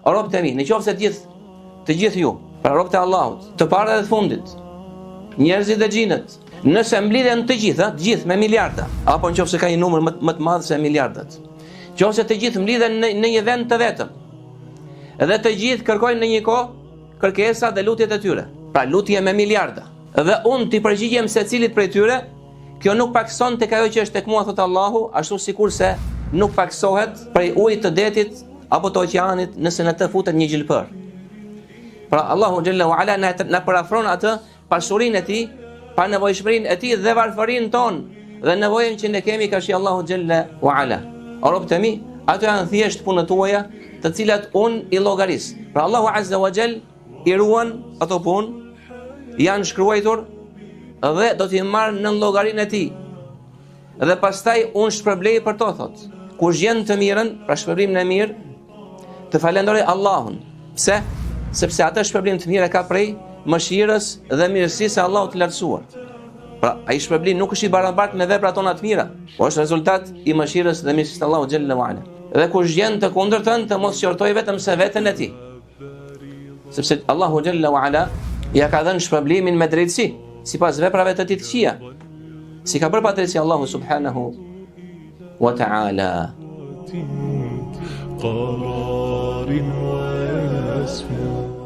O robët e mi, në qoftë se të gjithë ju, pra robët e Allahut, të parë dhe të fundit, njerëzit dhe xhinët, nëse mblidhen të gjithë me miliarda, apo në qoftë se ka një numër më të madh se miliardat. Qoftë se të gjithë mblidhen në një vend të vetëm, dhe të gjithë kërkojnë në një kohë kërkesa dhe lutjet e tyre. Pra lutje me miliarda. Dhe unë t'i përgjigjem secilit prej tyre, kjo nuk pakson tek ajo që është tek mua, thot Allahu, ashtu sikurse nuk paksohet prej ujit të detit apo të oqeanit nëse në të futet një gjilpër. Pra Allahu xhalla wa ala na parafron atë pashurinë e tij, pa nevojshmërinë e tij dhe varfërinë tonë dhe nevojën që ne kemi ka shi Allahu xhalla wa ala. O robët e mi, ato janë thjesht punët tuaja, të cilat unë i llogaris. Pra Allahu azza wa jall i ruan ato punë, janë shkruar dhe do t'i marr në llogarinë e tij. Dhe pastaj unë shpërblej për to, thot. Kur gjen të mirën, pra shpërblimin e mirë, të falenderoj Allahun. Pse? Sepse atë shpërblim të mirë ka prej mëshirës dhe mirësisë së Allahut të lartësuar. Pra ai shpërblim nuk është i barabartë me veprat tona të mira, por është rezultat i mëshirës dhe mirësisë së Allahut xhalla wa ala. Dhe kush gjen të kundërtën, të mos qortoj vetëm se veten e tij. Sepse Allahu xhalla wa ala ja ka dhënë shpërblimin me drejtësi, sipas veprave të tij të këqija. Si ka bërë patërsi Allahu subhanahu wa ta'ala. قرار ويسمو